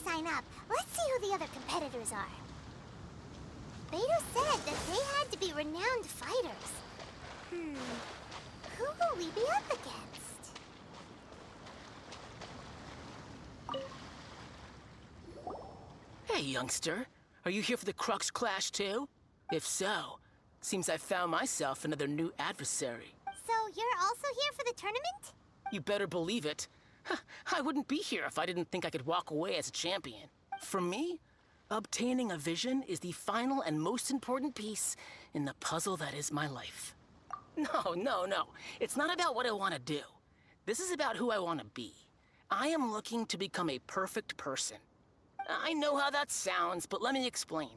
sign up. Let's see who the other competitors are. Beto said that they had to be renowned fighters. Who will we be up against? Hey, youngster. Are you here for the Crux Clash too? If so, seems I found myself another new adversary. So you're also here for the tournament? You better believe it. I wouldn't be here if I didn't think I could walk away as a champion. For me, obtaining a vision is the final and most important piece in the puzzle that is my life. No. It's not about what I want to do. This is about who I want to be. I am looking to become a perfect person. I know how that sounds, but let me explain.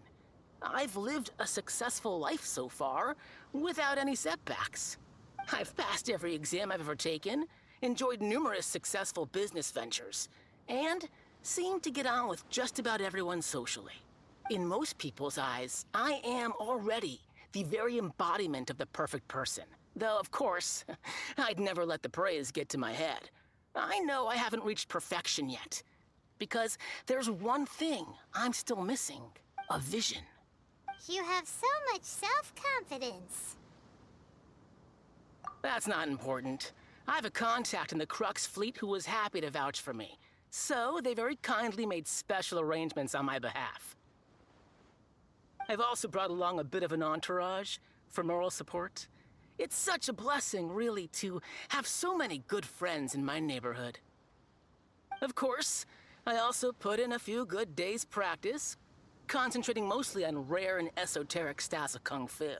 I've lived a successful life so far, without any setbacks. I've passed every exam I've ever taken, enjoyed numerous successful business ventures, and seem to get on with just about everyone socially. In most people's eyes, I am already the very embodiment of the perfect person. Though, of course, I'd never let the praise get to my head. I know I haven't reached perfection yet, because there's one thing I'm still missing: a vision. You have so much self-confidence. That's not important. I have a contact in the Crux fleet who was happy to vouch for me, so they very kindly made special arrangements on my behalf. I've also brought along a bit of an entourage for moral support. It's such a blessing, really, to have so many good friends in my neighborhood. Of course, I also put in a few good days' practice, concentrating mostly on rare and esoteric styles of Kung Fu.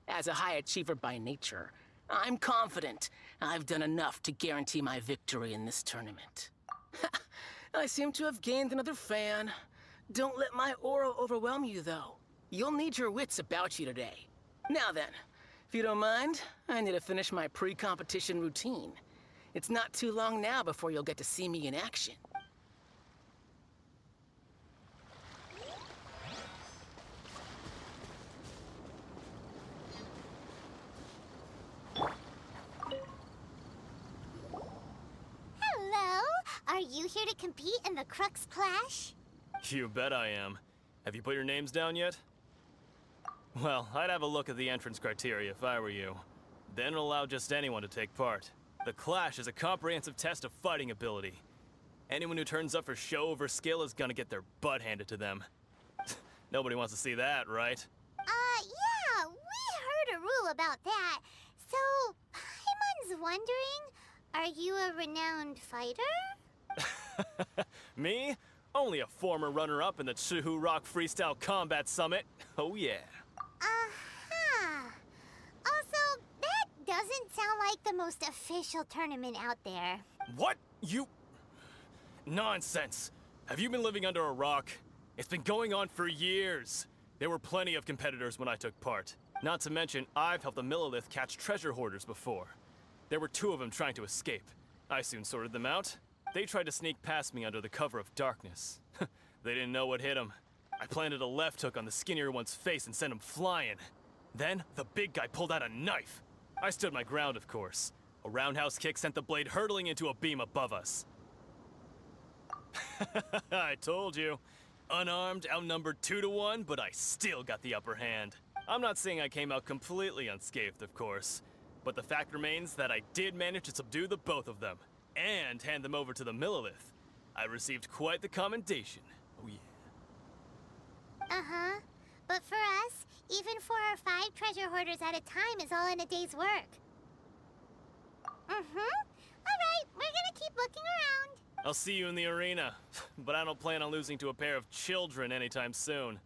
As a high achiever by nature, I'm confident I've done enough to guarantee my victory in this tournament. I seem to have gained another fan. Don't let my aura overwhelm you, though. You'll need your wits about you today. Now then, if you don't mind, I need to finish my pre-competition routine. It's not too long now before you'll get to see me in action. Hello? Are you here to compete in the Crux Clash? You bet I am. Have you put your names down yet? Well, I'd have a look at the entrance criteria if I were you. Then it'll allow just anyone to take part. The Clash is a comprehensive test of fighting ability. Anyone who turns up for show over skill is gonna get their butt handed to them. Nobody wants to see that, right? Yeah, we heard a rule about that. So, Paimon's wondering, are you a renowned fighter? Me? Only a former runner-up in the Chihu Rock Freestyle Combat Summit. Oh yeah. Also, that doesn't sound like the most official tournament out there. What? You... Nonsense. Have you been living under a rock? It's been going on for years. There were plenty of competitors when I took part. Not to mention, I've helped the Millilith catch treasure hoarders before. There were 2 of them trying to escape. I soon sorted them out. They tried to sneak past me under the cover of darkness. They didn't know what hit them. I planted a left hook on the skinnier one's face and sent him flying. Then, the big guy pulled out a knife. I stood my ground, of course. A roundhouse kick sent the blade hurtling into a beam above us. I told you. Unarmed, outnumbered 2 to 1, but I still got the upper hand. I'm not saying I came out completely unscathed, of course. But the fact remains that I did manage to subdue the both of them, and hand them over to the Millilith. I received quite the commendation. Oh yeah. Uh-huh. But for us, even 4 or 5 treasure hoarders at a time is all in a day's work. Alright, we're gonna keep looking around. I'll see you in the arena, but I don't plan on losing to a pair of children anytime soon.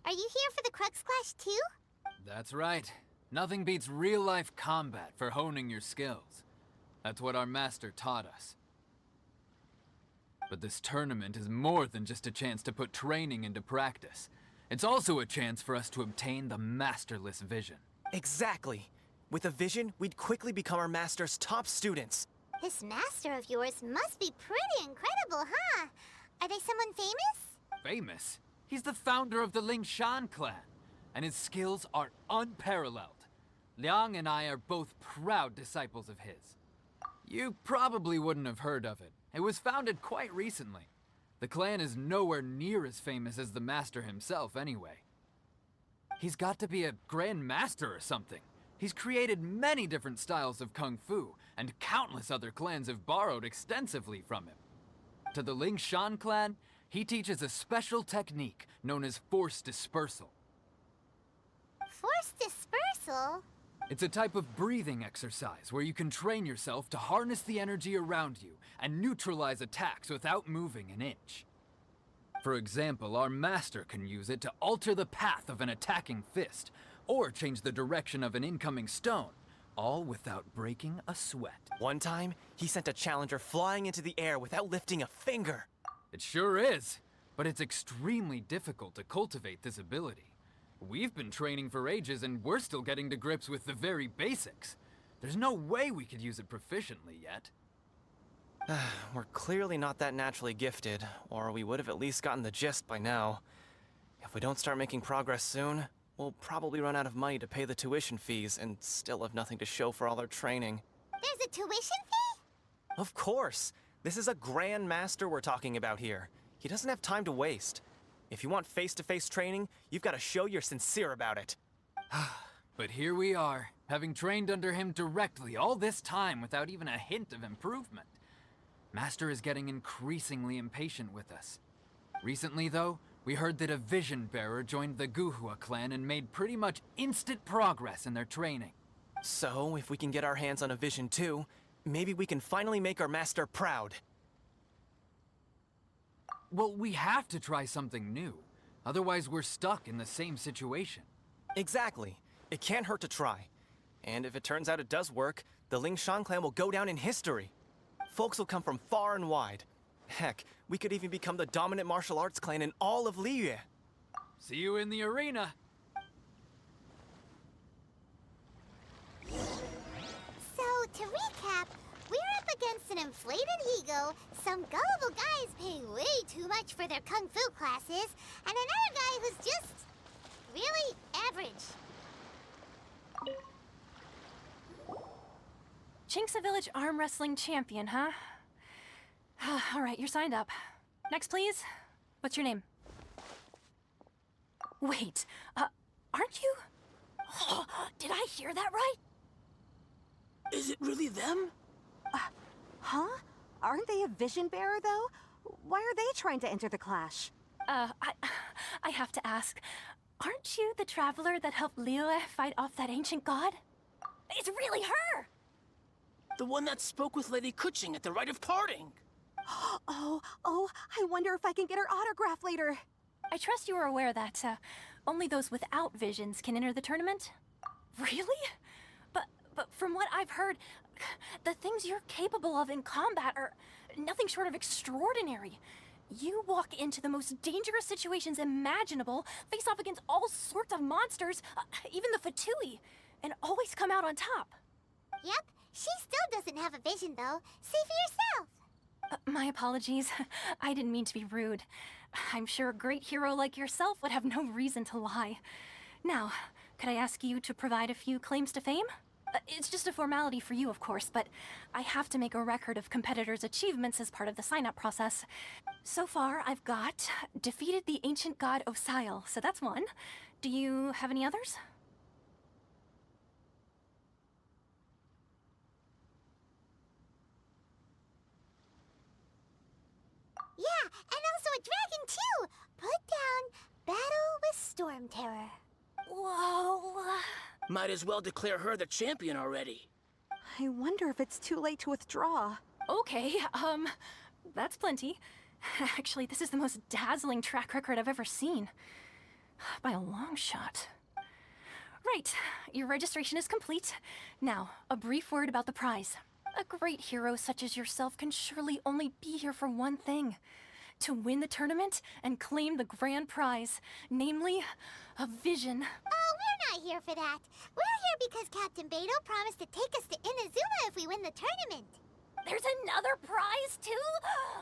Are you here for the Crux Clash too? That's right. Nothing beats real-life combat for honing your skills. That's what our master taught us. But this tournament is more than just a chance to put training into practice. It's also a chance for us to obtain the masterless vision. Exactly. With a vision, we'd quickly become our master's top students. This master of yours must be pretty incredible, huh? Are they someone famous? Famous? He's the founder of the Lingshan clan, and his skills are unparalleled. Liang and I are both proud disciples of his. You probably wouldn't have heard of it. It was founded quite recently. The clan is nowhere near as famous as the master himself anyway. He's got to be a grand master or something. He's created many different styles of kung fu, and countless other clans have borrowed extensively from him. To the Lingshan clan, he teaches a special technique known as force dispersal. Force dispersal? It's a type of breathing exercise where you can train yourself to harness the energy around you and neutralize attacks without moving an inch. For example, our master can use it to alter the path of an attacking fist, or change the direction of an incoming stone, all without breaking a sweat. One time, he sent a challenger flying into the air without lifting a finger. It sure is, but it's extremely difficult to cultivate this ability. We've been training for ages and we're still getting to grips with the very basics. There's no way we could use it proficiently yet. We're clearly not that naturally gifted, or we would have at least gotten the gist by now. If we don't start making progress soon, we'll probably run out of money to pay the tuition fees and still have nothing to show for all our training. There's a tuition fee? Of course! This is a grand master we're talking about here. He doesn't have time to waste. If you want face-to-face training, you've got to show you're sincere about it. But here we are, having trained under him directly all this time without even a hint of improvement. Master is getting increasingly impatient with us. Recently, though, we heard that a vision bearer joined the Guhua clan and made pretty much instant progress in their training. So, if we can get our hands on a vision too, maybe we can finally make our master proud. Well, we have to try something new. Otherwise, we're stuck in the same situation. Exactly. It can't hurt to try. And if it turns out it does work, the Lingshan clan will go down in history. Folks will come from far and wide. Heck, we could even become the dominant martial arts clan in all of Liyue. See you in the arena. So, to recap, we're up against an inflated ego, some gullible guys paying way too much for their kung fu classes, and another guy who's just really average. Chinksa Village arm wrestling champion, huh? All right, you're signed up. Next, please. What's your name? Wait, aren't you? Did I hear that right? Is it really them? Huh? Aren't they a vision bearer, though? Why are they trying to enter the clash? I have to ask, aren't you the traveler that helped Liyue fight off that ancient god? It's really her! The one that spoke with Lady Kuching at the rite of parting. Oh, I wonder if I can get her autograph later. I trust you are aware that, only those without visions can enter the tournament? Really? But from what I've heard, the things you're capable of in combat are nothing short of extraordinary. You walk into the most dangerous situations imaginable, face off against all sorts of monsters, even the Fatui, and always come out on top. Yep, she still doesn't have a vision, though. See for yourself. My apologies. I didn't mean to be rude. I'm sure a great hero like yourself would have no reason to lie. Now, could I ask you to provide a few claims to fame? It's just a formality for you, of course, but I have to make a record of competitors' achievements as part of the sign-up process. So far, I've got defeated the ancient god Osail, so that's one. Do you have any others? Yeah, and also a dragon, too! Put down Battle with Storm Terror. Whoa. Might as well declare her the champion already. I wonder if it's too late to withdraw. Okay, that's plenty. Actually, this is the most dazzling track record I've ever seen. By a long shot. Right, your registration is complete. Now, a brief word about the prize. A great hero such as yourself can surely only be here for one thing. To win the tournament and claim the grand prize, namely, a vision. Oh, we're not here for that. We're here because Captain Beto promised to take us to Inazuma if we win the tournament. There's another prize, too?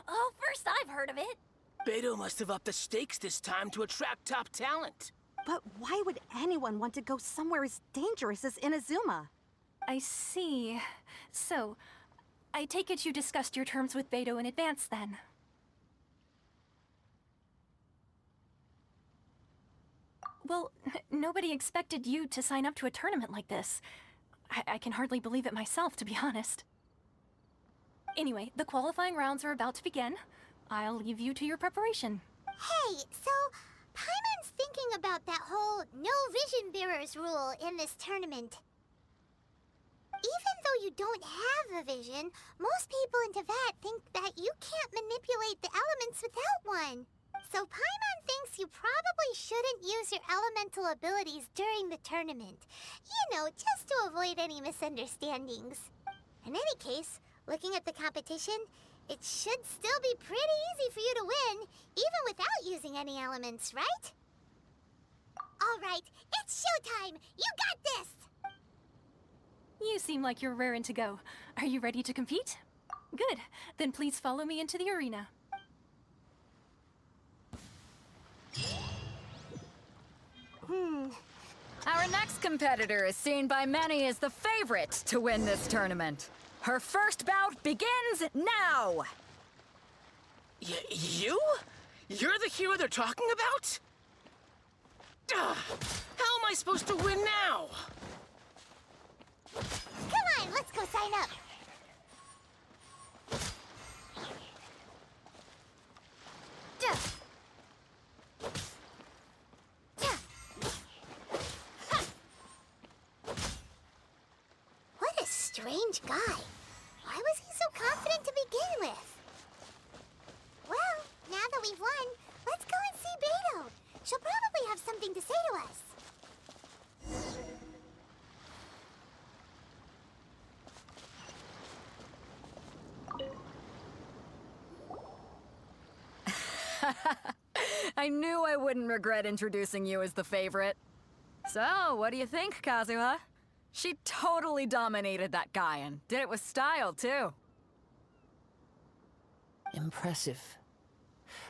Oh, first I've heard of it. Beto must have upped the stakes this time to attract top talent. But why would anyone want to go somewhere as dangerous as Inazuma? I see. So, I take it you discussed your terms with Beto in advance then? Well, nobody expected you to sign up to a tournament like this. I can hardly believe it myself, to be honest. Anyway, the qualifying rounds are about to begin. I'll leave you to your preparation. Hey, so Paimon's thinking about that whole no vision bearers rule in this tournament. Even though you don't have a vision, most people in Teyvat think that you can't manipulate the elements without one. So Paimon thinks you probably shouldn't use your elemental abilities during the tournament. You know, just to avoid any misunderstandings. In any case, looking at the competition, it should still be pretty easy for you to win, even without using any elements, right? All right, it's showtime! You got this! You seem like you're raring to go. Are you ready to compete? Good. Then please follow me into the arena. Our next competitor is seen by many as the favorite to win this tournament. Her first bout begins now! You? You're the hero they're talking about? How am I supposed to win now? Come on, let's go sign up! Duh. Duh. Ha. What a strange guy. Why was he so confident to begin with? Well, now that we've won, let's go and see Beto. She'll probably have something to say to us. I knew I wouldn't regret introducing you as the favorite. So, what do you think, Kazuha? She totally dominated that guy and did it with style, too. Impressive.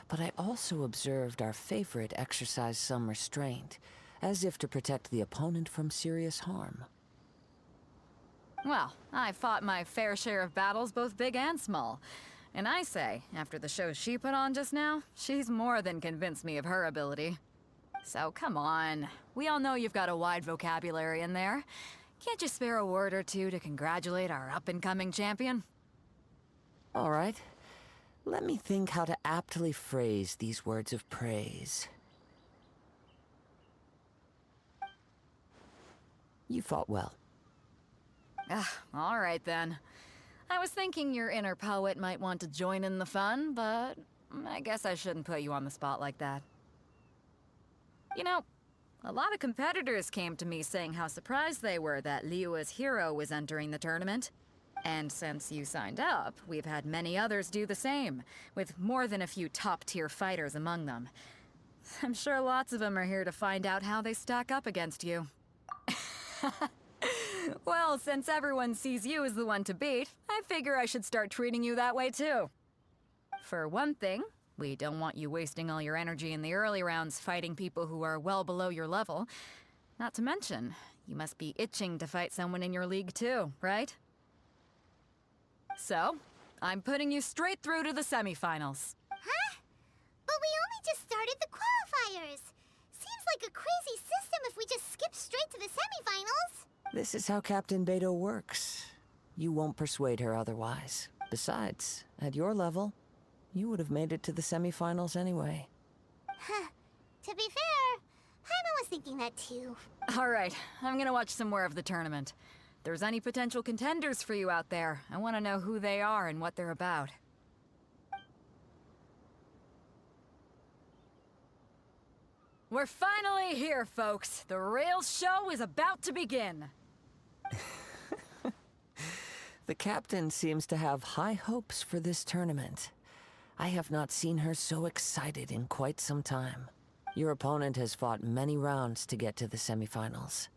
But I also observed our favorite exercise some restraint, as if to protect the opponent from serious harm. Well, I fought my fair share of battles, both big and small. And I say, after the show she put on just now, she's more than convinced me of her ability. So come on. We all know you've got a wide vocabulary in there. Can't you spare a word or two to congratulate our up-and-coming champion? All right. Let me think how to aptly phrase these words of praise. You fought well. All right then. I was thinking your inner poet might want to join in the fun, but I guess I shouldn't put you on the spot like that. You know, a lot of competitors came to me saying how surprised they were that Liyue's hero was entering the tournament. And since you signed up, we've had many others do the same, with more than a few top-tier fighters among them. I'm sure lots of them are here to find out how they stack up against you. Well, since everyone sees you as the one to beat, I figure I should start treating you that way too. For one thing, we don't want you wasting all your energy in the early rounds fighting people who are well below your level. Not to mention, you must be itching to fight someone in your league too, right? So, I'm putting you straight through to the semifinals. Huh? But we only just started the qualifiers. Seems like a crazy system if we just skip straight to the semifinals. This is how Captain Beto works. You won't persuade her otherwise. Besides, at your level, you would have made it to the semifinals anyway. Huh. To be fair, Paimon was thinking that too. All right, I'm gonna watch some more of the tournament. If there's any potential contenders for you out there, I want to know who they are and what they're about. We're finally here, folks. The real show is about to begin. The captain seems to have high hopes for this tournament. I have not seen her so excited in quite some time. Your opponent has fought many rounds to get to the semifinals.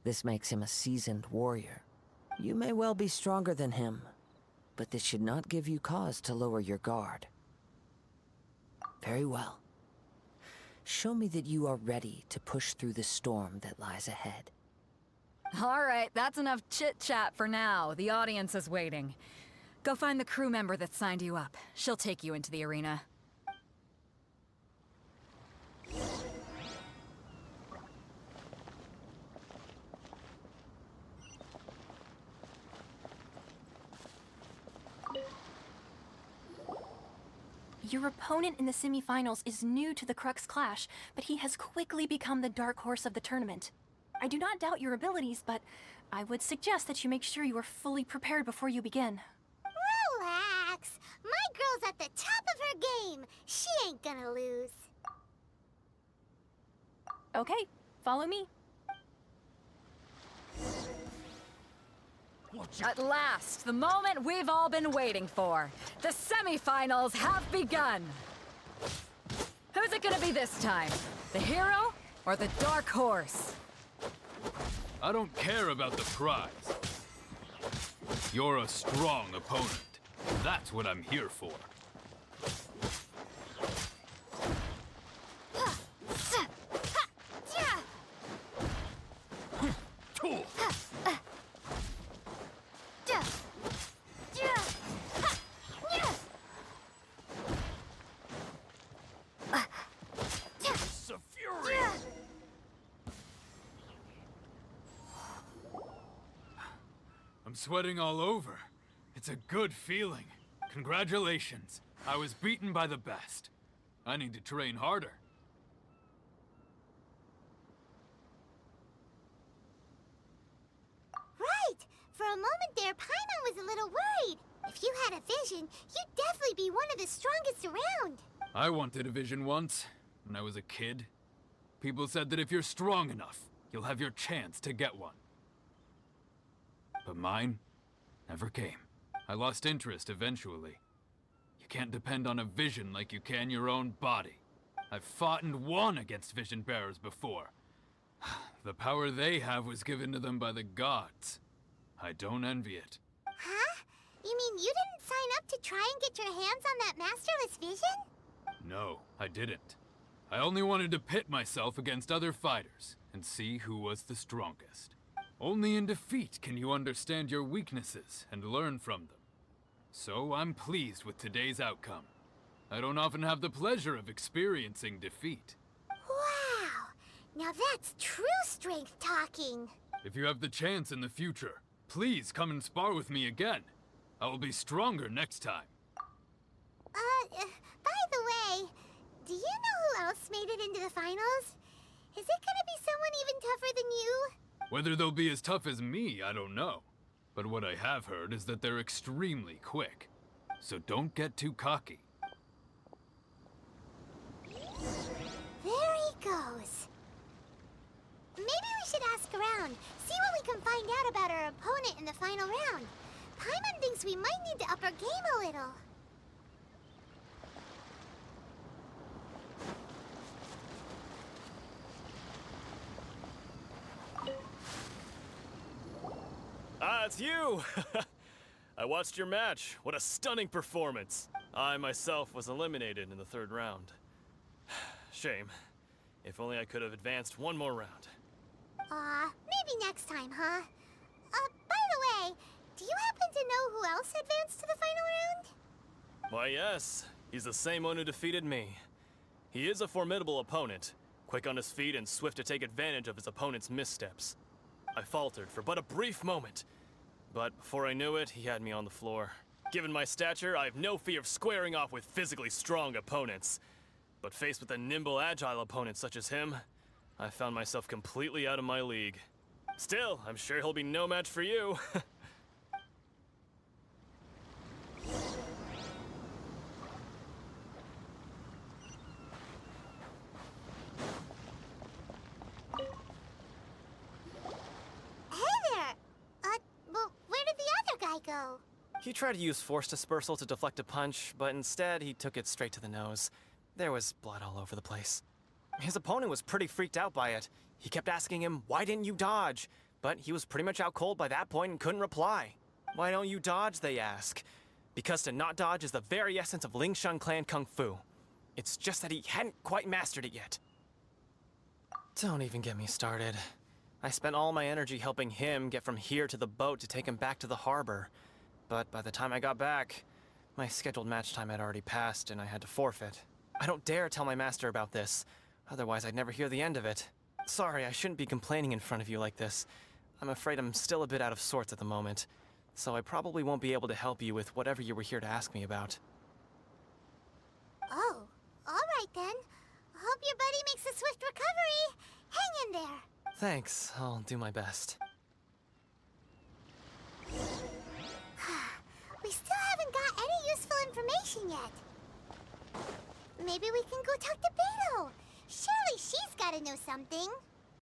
This makes him a seasoned warrior. You may well be stronger than him, but this should not give you cause to lower your guard. Very well. Show me that you are ready to push through the storm that lies ahead. All right, that's enough chit-chat for now. The audience is waiting. Go find the crew member that signed you up. She'll take you into the arena. Your opponent in the semifinals is new to the Crux Clash, but he has quickly become the dark horse of the tournament. I do not doubt your abilities, but I would suggest that you make sure you are fully prepared before you begin. Relax. My girl's at the top of her game. She ain't gonna lose. Okay, follow me. At last, the moment we've all been waiting for. The semifinals have begun. Who's it gonna be this time? The hero or the dark horse? I don't care about the prize. You're a strong opponent. That's what I'm here for. I'm sweating all over. It's a good feeling. Congratulations. I was beaten by the best. I need to train harder. Right. For a moment there, Paimon was a little worried. If you had a vision, you'd definitely be one of the strongest around. I wanted a vision once, when I was a kid. People said that if you're strong enough, you'll have your chance to get one. But mine never came. I lost interest eventually. You can't depend on a vision like you can your own body. I've fought and won against vision bearers before. The power they have was given to them by the gods. I don't envy it. Huh? You mean you didn't sign up to try and get your hands on that masterless vision? No, I didn't. I only wanted to pit myself against other fighters and see who was the strongest. Only in defeat can you understand your weaknesses and learn from them. So I'm pleased with today's outcome. I don't often have the pleasure of experiencing defeat. Wow! Now that's true strength talking. If you have the chance in the future, please come and spar with me again. I will be stronger next time. By the way, do you know who else made it into the finals? Is it gonna be someone even tougher than you? Whether they'll be as tough as me, I don't know. But what I have heard is that they're extremely quick. So don't get too cocky. There he goes. Maybe we should ask around, see what we can find out about our opponent in the final round. Paimon thinks we might need to up our game a little. Ah, it's you! I watched your match. What a stunning performance. I myself was eliminated in the third round. Shame. If only I could have advanced one more round. Maybe next time, huh? By the way, do you happen to know who else advanced to the final round? Why, yes. He's the same one who defeated me. He is a formidable opponent, quick on his feet and swift to take advantage of his opponent's missteps. I faltered for but a brief moment, but before I knew it, he had me on the floor. Given my stature, I have no fear of squaring off with physically strong opponents. But faced with a nimble, agile opponent such as him, I found myself completely out of my league. Still, I'm sure he'll be no match for you. Well, where did the other guy go? He tried to use force dispersal to deflect a punch, but instead he took it straight to the nose. There was blood all over the place. His opponent was pretty freaked out by it. He kept asking him, "Why didn't you dodge?" But he was pretty much out cold by that point and couldn't reply. "Why don't you dodge?" they ask. Because to not dodge is the very essence of Lingshan clan kung fu. It's just that he hadn't quite mastered it yet. Don't even get me started. I spent all my energy helping him get from here to the boat to take him back to the harbor. But by the time I got back, my scheduled match time had already passed and I had to forfeit. I don't dare tell my master about this, otherwise I'd never hear the end of it. Sorry, I shouldn't be complaining in front of you like this. I'm afraid I'm still a bit out of sorts at the moment, so I probably won't be able to help you with whatever you were here to ask me about. Oh, all right then. Hope your buddy makes a swift recovery. Hang in there. Thanks, I'll do my best. We still haven't got any useful information yet. Maybe we can go talk to Beto. Surely she's gotta know something.